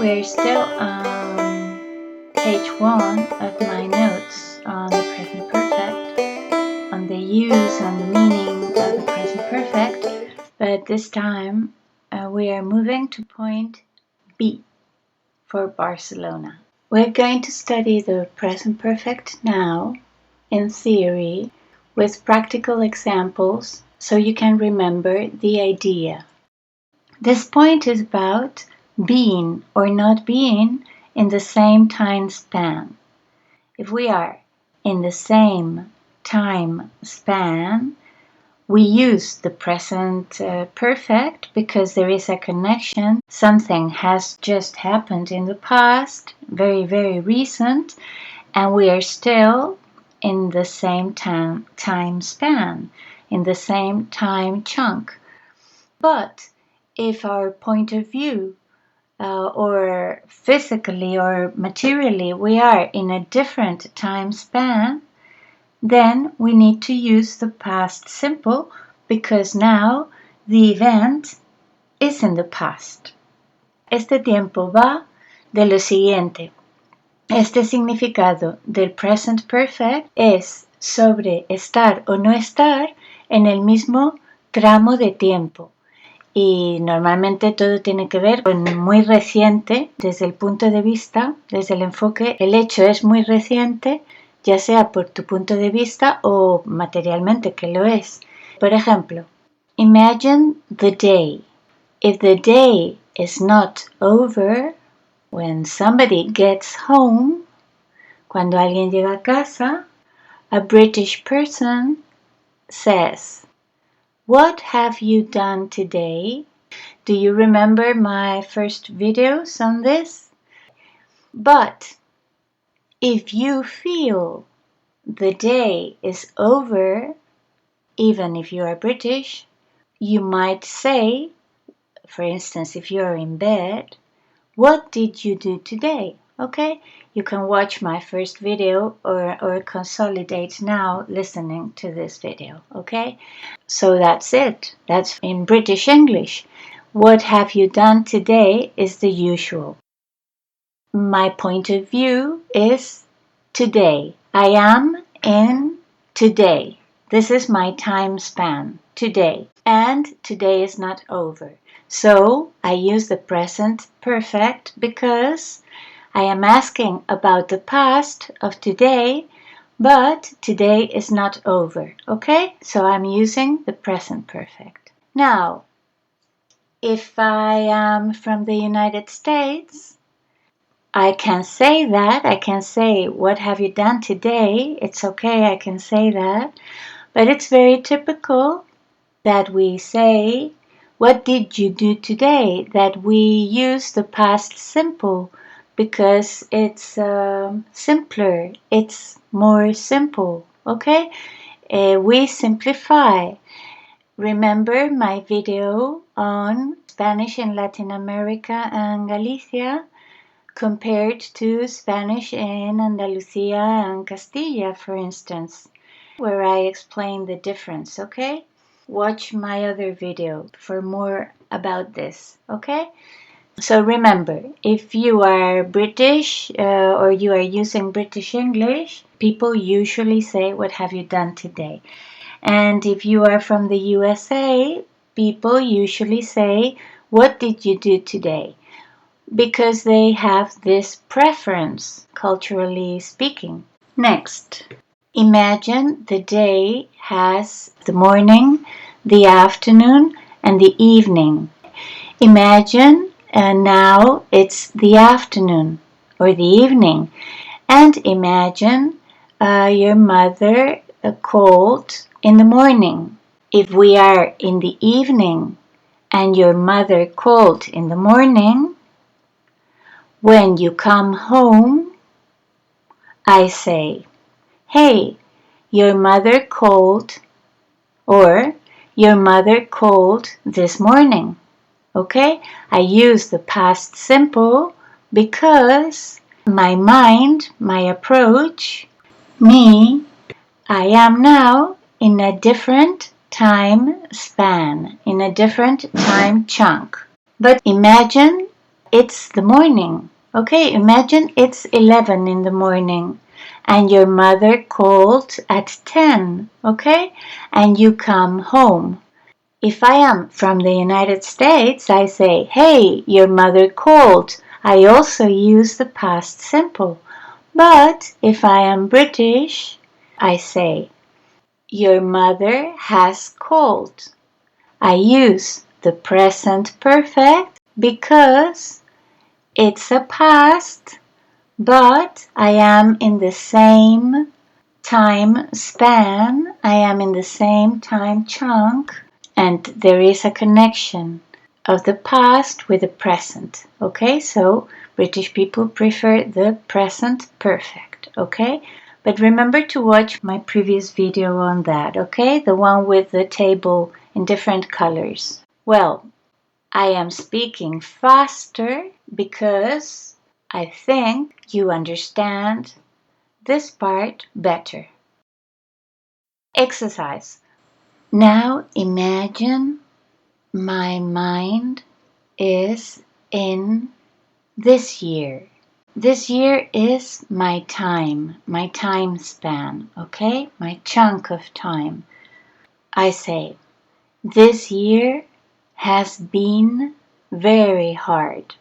We're still on page 1 of my notes on the present perfect, on the use and the meaning of the present perfect, but this time we are moving to point B for Barcelona. We're going to study the present perfect now in theory with practical examples so you can remember the idea. This point is about being or not being in the same time span. If we are in the same time span, we use the present perfect because there is a connection. Something has just happened in the past, very, very recent, and we are still in the same time span, in the same time chunk. But if our point of view or physically or materially we are in a different time span, then we need to use the past simple because now the event is in the past. Este tiempo va de lo siguiente. Este significado del present perfect es sobre estar o no estar en el mismo tramo de tiempo. Y normalmente todo tiene que ver con muy reciente, desde el punto de vista, desde el enfoque, el hecho es muy reciente, ya sea por tu punto de vista o materialmente que lo es. Por ejemplo, imagine the day. If the day is not over, when somebody gets home, cuando alguien llega a casa, a British person says, "What have you done today?" Do you remember my first videos on this? But if you feel the day is over, even if you are British, you might say, for instance, if you are in bed, "What did you do today?" Okay? You can watch my first video or consolidate now listening to this video, okay? So that's it. That's in British English. What have you done today is the usual. My point of view is today. I am in today. This is my time span, today. And today is not over. So I use the present perfect because I am asking about the past of today, but today is not over, okay? So I'm using the present perfect. Now, if I am from the United States, I can say that. I can say, "What have you done today?" It's okay, I can say that. But it's very typical that we say, "What did you do today?" That we use the past simple because it's simpler, it's more simple, okay? We simplify. Remember my video on Spanish in Latin America and Galicia compared to Spanish in Andalusia and Castilla, for instance, where I explain the difference, okay? Watch my other video for more about this, okay? So remember, if you are British or you are using British English, people usually say, "What have you done today?" And if you are from the USA, people usually say, "What did you do today?" Because they have this preference, culturally speaking. Next, imagine the day has the morning, the afternoon, and the evening. Imagine now it's the afternoon or the evening, and imagine your mother called in the morning. If we are in the evening and your mother called in the morning, when you come home, I say, "Hey, your mother called," or "Your mother called this morning." Okay? I use the past simple because my mind, my approach, me, I am now in a different time span, in a different time chunk. But imagine it's the morning. Okay, imagine it's 11 in the morning and your mother called at 10, okay? And you come home. If I am from the United States, I say, hey, your mother called. I also use the past simple. But if I am British, I say, your mother has called. I use the present perfect because it's a past, but I am in the same time span, I am in the same time chunk, and there is a connection of the past with the present. Okay, so British people prefer the present perfect. Okay, but remember to watch my previous video on that. Okay, the one with the table in different colors. Well, I am speaking faster because I think you understand this part better. Exercise. Now imagine my mind is in this year. This year is my time span, okay? My chunk of time. I say, this year has been very hard.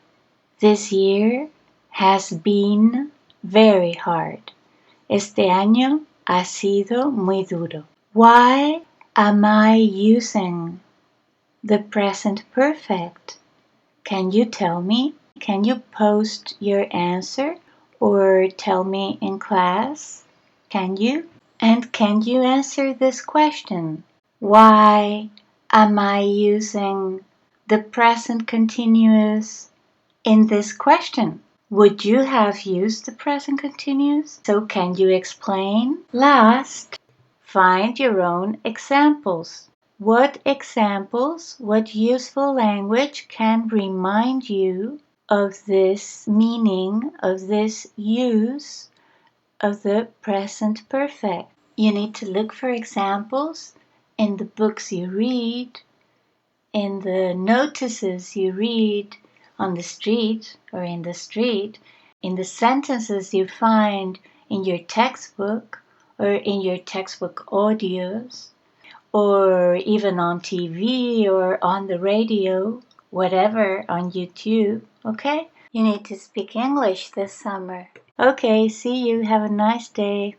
This year has been very hard. Este año ha sido muy duro. Why am I using the present perfect? Can you tell me? Can you post your answer or tell me in class? Can you? And can you answer this question? Why am I using the present continuous in this question? Would you have used the present continuous? So can you explain? Last, find your own examples. What examples, what useful language can remind you of this meaning, of this use of the present perfect? You need to look for examples in the books you read, in the notices you read on the street or in the street, in the sentences you find in your textbook or in your textbook audios, or even on TV or on the radio, whatever, on YouTube, okay? You need to speak English this summer. Okay, see you. Have a nice day.